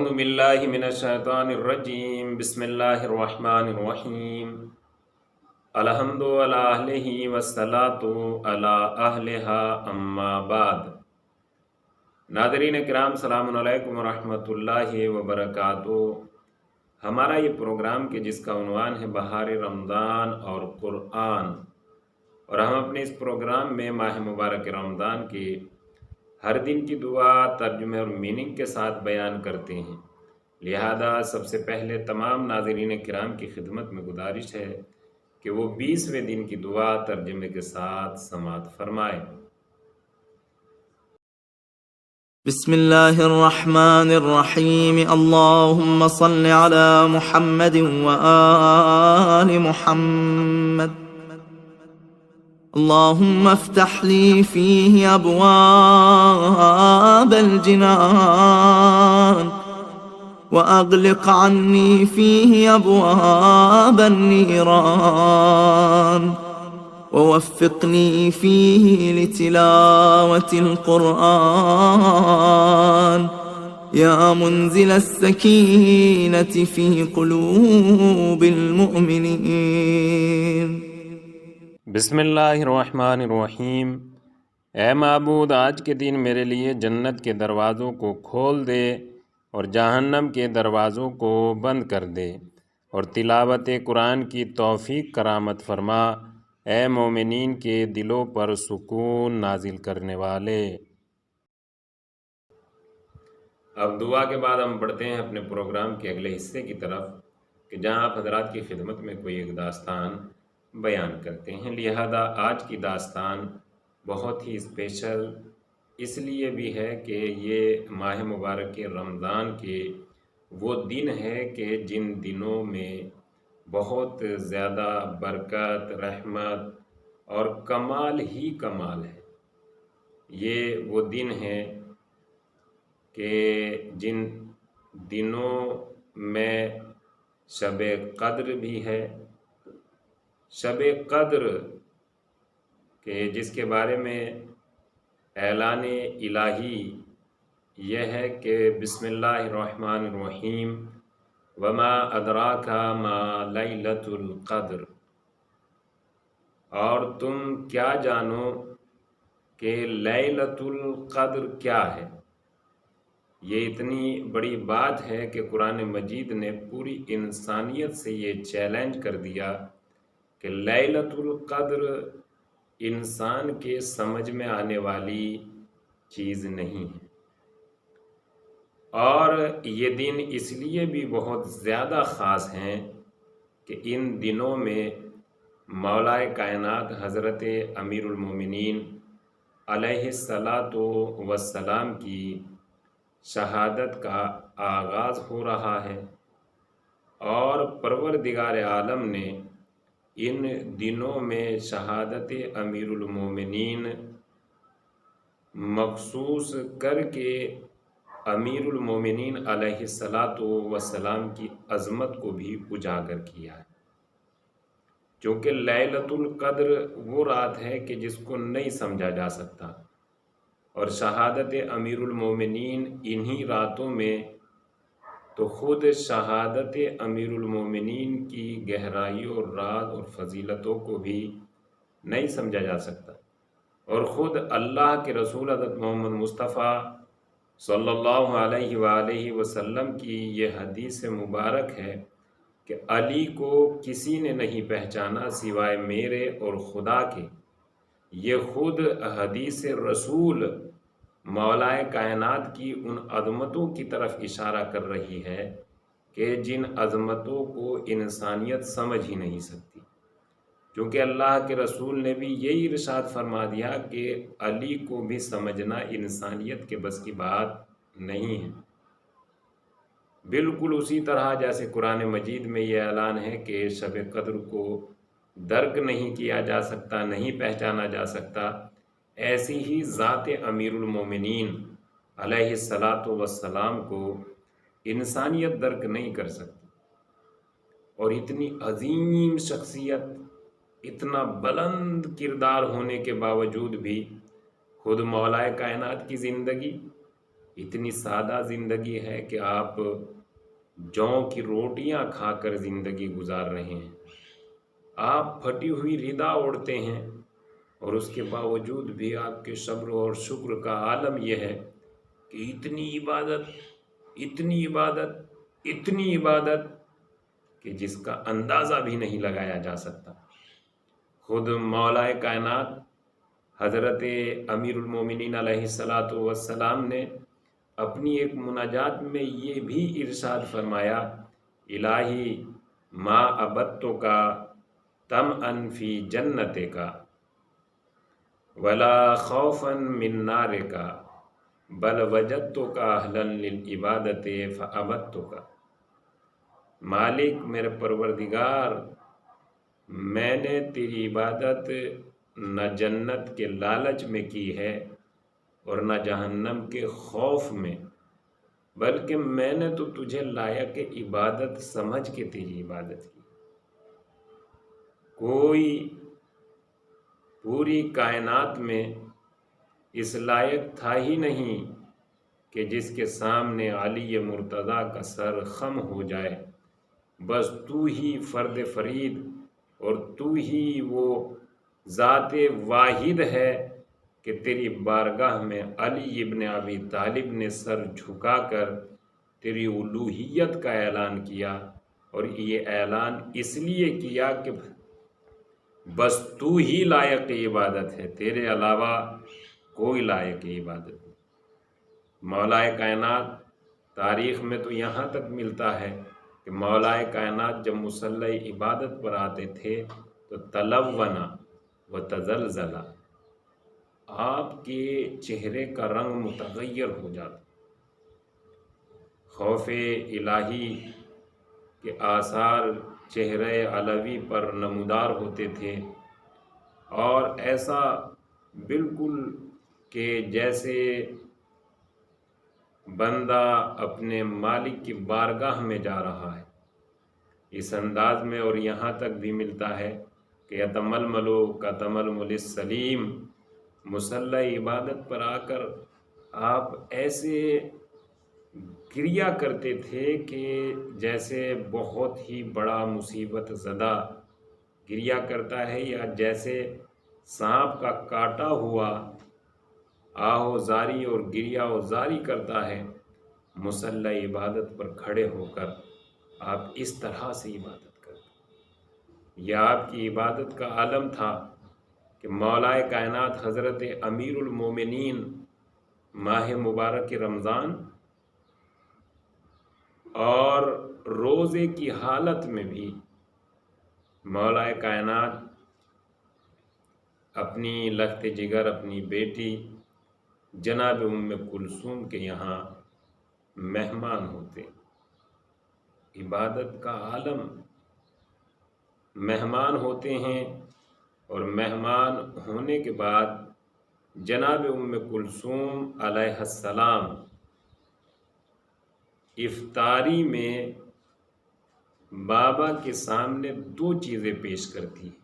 اعوذ باللہ من الشیطان الرجیم بسم اللہ الرحمن الرحیم الحمد علی اہلہ والصلاة علی اہلہا اما بعد۔ ناظرین کرام، السلام علیکم ورحمۃ اللہ وبرکاتہ۔ ہمارا یہ پروگرام کہ جس کا عنوان ہے بہار رمضان اور قرآن، اور ہم اپنے اس پروگرام میں ماہ مبارک رمضان کی ہر دن کی دعا ترجمے اور میننگ کے ساتھ بیان کرتے ہیں، لہذا سب سے پہلے تمام ناظرین کرام کی خدمت میں گزارش ہے کہ وہ 20ویں دن کی دعا ترجمے کے ساتھ سماعت فرمائیں۔ بسم اللہ الرحمن الرحیم، اللہم صل علی محمد وآل محمد، اللهم افتح لي فيه أبواب الجنان وأغلق عني فيه أبواب النيران ووفقني فيه لتلاوة القرآن يا منزل السكينة في قلوب المؤمنين۔ بسم اللہ الرحمن الرحیم۔ اے معبود، آج کے دن میرے لیے جنت کے دروازوں کو کھول دے اور جہنم کے دروازوں کو بند کر دے، اور تلاوت قرآن کی توفیق کرامت فرما، اے مومنین کے دلوں پر سکون نازل کرنے والے۔ اب دعا کے بعد ہم بڑھتے ہیں اپنے پروگرام کے اگلے حصے کی طرف، کہ جہاں آپ حضرات کی خدمت میں کوئی ایک داستان بیان کرتے ہیں۔ لہذا آج کی داستان بہت ہی اسپیشل اس لیے بھی ہے کہ یہ ماہ مبارک رمضان کے وہ دن ہے کہ جن دنوں میں بہت زیادہ برکت، رحمت اور کمال ہی کمال ہے۔ یہ وہ دن ہے کہ جن دنوں میں شب قدر بھی ہے۔ شب قدر کہ جس کے بارے میں اعلان الہی یہ ہے کہ بسم اللہ الرحمن الرحیم، وما ادراک ما لیلۃ القدر، اور تم کیا جانو کہ لیلۃ القدر کیا ہے۔ یہ اتنی بڑی بات ہے کہ قرآن مجید نے پوری انسانیت سے یہ چیلنج کر دیا کہ لیلۃ القدر انسان کے سمجھ میں آنے والی چیز نہیں ہے، اور یہ دن اس لیے بھی بہت زیادہ خاص ہیں کہ ان دنوں میں مولا کائنات حضرت امیر المومنین علیہ الصلاۃ والسلام کی شہادت کا آغاز ہو رہا ہے، اور پروردگار عالم نے ان دنوں میں شہادت امیر المومنین مخصوص کر کے امیر المومنین علیہ الصلاۃ والسلام کی عظمت کو بھی اجاگر کیا ہے، چونکہ لیلۃ القدر وہ رات ہے کہ جس کو نہیں سمجھا جا سکتا، اور شہادت امیر المومنین انہی راتوں میں، تو خود شہادت امیر المومنین کی گہرائی اور راز اور فضیلتوں کو بھی نہیں سمجھا جا سکتا، اور خود اللہ کے رسول حضرت محمد مصطفیٰ صلی اللہ علیہ وآلہ وسلم کی یہ حدیث مبارک ہے کہ علی کو کسی نے نہیں پہچانا سوائے میرے اور خدا کے۔ یہ خود حدیث رسول مولا کائنات کی ان عظمتوں کی طرف اشارہ کر رہی ہے کہ جن عظمتوں کو انسانیت سمجھ ہی نہیں سکتی، کیونکہ اللہ کے رسول نے بھی یہی ارشاد فرما دیا کہ علی کو بھی سمجھنا انسانیت کے بس کی بات نہیں ہے۔ بالکل اسی طرح جیسے قرآن مجید میں یہ اعلان ہے کہ شب قدر کو درک نہیں کیا جا سکتا، نہیں پہچانا جا سکتا، ایسی ہی ذات امیر المومنین علیہ الصلاۃ والسلام کو انسانیت درک نہیں کر سکتی، اور اتنی عظیم شخصیت، اتنا بلند کردار ہونے کے باوجود بھی خود مولا کائنات کی زندگی اتنی سادہ زندگی ہے کہ آپ جوں کی روٹیاں کھا کر زندگی گزار رہے ہیں، آپ پھٹی ہوئی ردا اوڑھتے ہیں، اور اس کے باوجود بھی آپ کے صبر اور شکر کا عالم یہ ہے کہ اتنی عبادت، اتنی عبادت، اتنی عبادت کہ جس کا اندازہ بھی نہیں لگایا جا سکتا۔ خود مولا کائنات حضرت امیر المومنین علیہ السلام نے اپنی ایک مناجات میں یہ بھی ارشاد فرمایا، الہی ما عبدتو کا طمعا فی جنت کا ولا خوفا من نار کا بل وجدتو کا اہلا للعبادت فعبدتو کا۔ مالک میرے پروردگار، میں نے تیری عبادت نہ جنت کے لالچ میں کی ہے اور نہ جہنم کے خوف میں، بلکہ میں نے تو تجھے لائق عبادت سمجھ کے تیری عبادت کی۔ کوئی پوری کائنات میں اس لائق تھا ہی نہیں کہ جس کے سامنے علی مرتضیٰ کا سر خم ہو جائے، بس تو ہی فرد فرید اور تو ہی وہ ذات واحد ہے کہ تیری بارگاہ میں علی ابن ابی طالب نے سر جھکا کر تیری الوہیت کا اعلان کیا، اور یہ اعلان اس لیے کیا کہ بس تو ہی لائق عبادت ہے، تیرے علاوہ کوئی لائق عبادت نہیں۔ مولا کائنات تاریخ میں تو یہاں تک ملتا ہے کہ مولا کائنات جب مصلی عبادت پر آتے تھے تو تلونا و تزلزلا، آپ کے چہرے کا رنگ متغیر ہو جاتا، خوف الہی کے آثار چہرے علوی پر نمودار ہوتے تھے، اور ایسا بالکل کہ جیسے بندہ اپنے مالک کی بارگاہ میں جا رہا ہے، اس انداز میں۔ اور یہاں تک بھی ملتا ہے کہ یتململو کا تململ السلیم، مصلی عبادت پر آ کر آپ ایسے گریا کرتے تھے کہ جیسے بہت ہی بڑا مصیبت زدہ گریا کرتا ہے، یا جیسے سانپ کا کاٹا ہوا آہو زاری اور گریا و زاری کرتا ہے، مصلی عبادت پر کھڑے ہو کر آپ اس طرح سے عبادت کرتے۔ یہ آپ کی عبادت کا عالم تھا کہ مولا کائنات حضرت امیر المومنین ماہ مبارک رمضان اور روزے کی حالت میں بھی مولا کائنات اپنی لخت جگر، اپنی بیٹی جناب ام کلثوم کے یہاں مہمان ہوتے۔ عبادت کا عالم، مہمان ہوتے ہیں، اور مہمان ہونے کے بعد جناب ام کلثوم علیہ السلام افطاری میں بابا کے سامنے دو چیزیں پیش کرتی ہیں،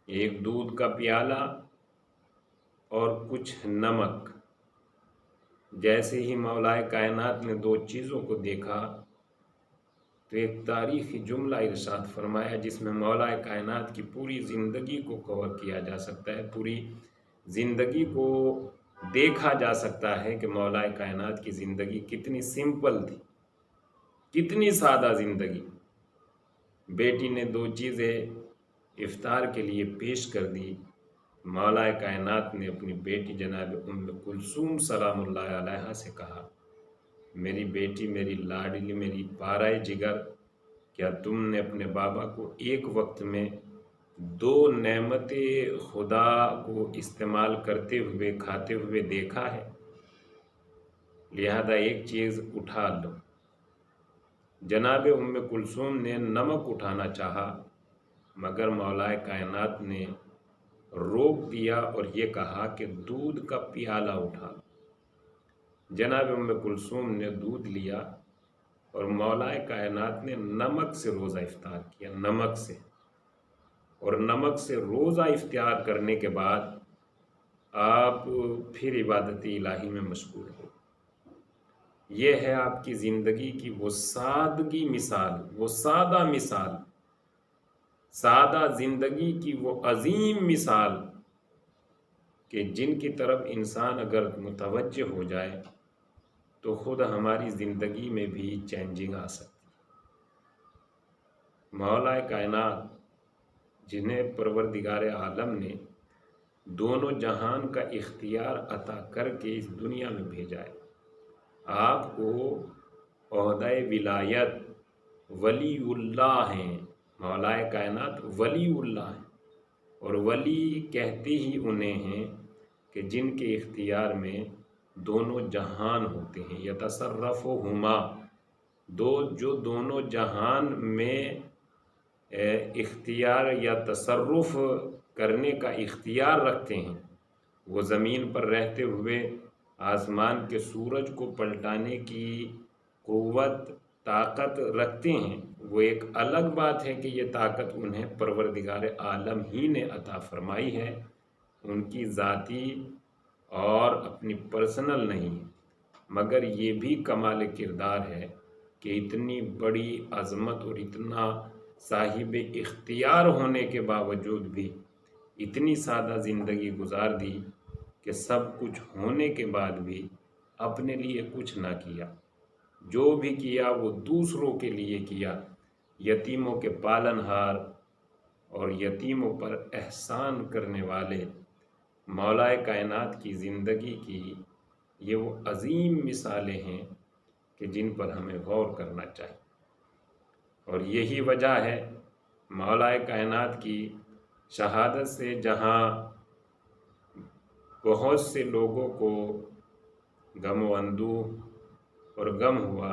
ایک دودھ کا پیالہ اور کچھ نمک۔ جیسے ہی مولا کائنات نے دو چیزوں کو دیکھا تو ایک تاریخی جملہ ارشاد فرمایا جس میں مولا کائنات کی پوری زندگی کو کور کیا جا سکتا ہے، پوری زندگی کو دیکھا جا سکتا ہے کہ مولا کائنات کی زندگی کتنی سمپل تھی، کتنی سادہ زندگی۔ بیٹی نے دو چیزیں افطار کے لیے پیش کر دی، مولا کائنات نے اپنی بیٹی جناب ام کلثوم سلام اللہ علیہا سے کہا، میری بیٹی، میری لاڈلی، میری پارائے جگر، کیا تم نے اپنے بابا کو ایک وقت میں دو نعمت خدا کو استعمال کرتے ہوئے، کھاتے ہوئے دیکھا ہے؟ لہذا ایک چیز اٹھا لو۔ جناب ام کلثوم نے نمک اٹھانا چاہا، مگر مولا کائنات نے روک دیا اور یہ کہا کہ دودھ کا پیالہ اٹھا لو۔ جناب ام کلثوم نے دودھ لیا اور مولا کائنات نے نمک سے روزہ افطار کیا، نمک سے، اور نمک سے روزہ افطار کرنے کے بعد آپ پھر عبادت الہی میں مشغول ہو۔ یہ ہے آپ کی زندگی کی وہ سادگی مثال، وہ سادہ مثال، سادہ زندگی کی وہ عظیم مثال کہ جن کی طرف انسان اگر متوجہ ہو جائے تو خود ہماری زندگی میں بھی چینجنگ آ سکتی ہے۔ مولا کائنات جنہیں پروردگار عالم نے دونوں جہان کا اختیار عطا کر کے اس دنیا میں بھیجا ہے، آپ کو عہدہ ولایت ولی اللہ ہیں، مولا کائنات ولی اللہ ہیں، اور ولی کہتے ہی انہیں ہیں کہ جن کے اختیار میں دونوں جہان ہوتے ہیں، یتصرفہما، جو دونوں جہان میں اختیار یا تصرف کرنے کا اختیار رکھتے ہیں، وہ زمین پر رہتے ہوئے آسمان کے سورج کو پلٹانے کی قوت طاقت رکھتے ہیں۔ وہ ایک الگ بات ہے کہ یہ طاقت انہیں پروردگار عالم ہی نے عطا فرمائی ہے، ان کی ذاتی اور اپنی پرسنل نہیں، مگر یہ بھی کمال کردار ہے کہ اتنی بڑی عظمت اور اتنا صاحب اختیار ہونے کے باوجود بھی اتنی سادہ زندگی گزار دی کہ سب کچھ ہونے کے بعد بھی اپنے لیے کچھ نہ کیا، جو بھی کیا وہ دوسروں کے لیے کیا، یتیموں کے پالن ہار اور یتیموں پر احسان کرنے والے مولا کائنات کی زندگی کی یہ وہ عظیم مثالیں ہیں کہ جن پر ہمیں غور کرنا چاہیے۔ اور یہی وجہ ہے مولا کائنات کی شہادت سے جہاں بہت سے لوگوں کو غم و اندوہ اور غم ہوا،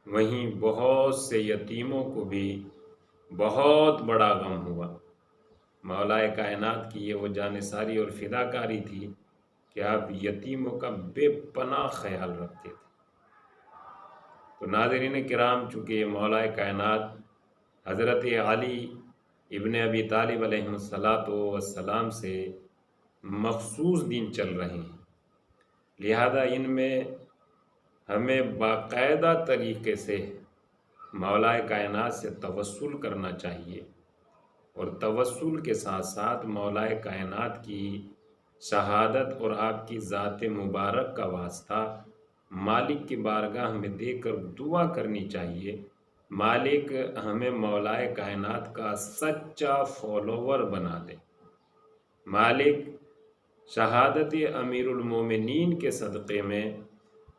وہیں بہت سے یتیموں کو بھی بہت بڑا غم ہوا۔ مولا کائنات کی یہ وہ جانثاری اور فداکاری تھی کہ آپ یتیموں کا بے پناہ خیال رکھتے تھے۔ تو ناظرین کرام، چونکہ یہ مولا کائنات حضرت علی ابن ابی طالب علیہ السلام سے مخصوص دن چل رہے ہیں، لہذا ان میں ہمیں باقاعدہ طریقے سے مولا کائنات سے توسل کرنا چاہیے، اور توسل کے ساتھ ساتھ مولا کائنات کی شہادت اور آپ کی ذات مبارک کا واسطہ مالک کی بارگاہ میں دے کر دعا کرنی چاہیے، مالک ہمیں مولا کائنات کا سچا فالوور بنا دے، مالک شہادت امیر المومنین کے صدقے میں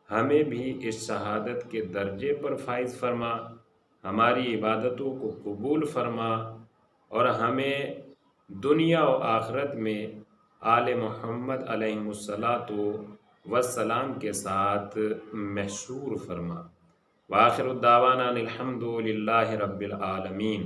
ہمیں بھی اس شہادت کے درجے پر فائز فرما، ہماری عبادتوں کو قبول فرما، اور ہمیں دنیا و آخرت میں آل محمد علیہ السلام کے ساتھ محشور فرما۔ وآخر الدعوانا الحمد للہ رب العالمین۔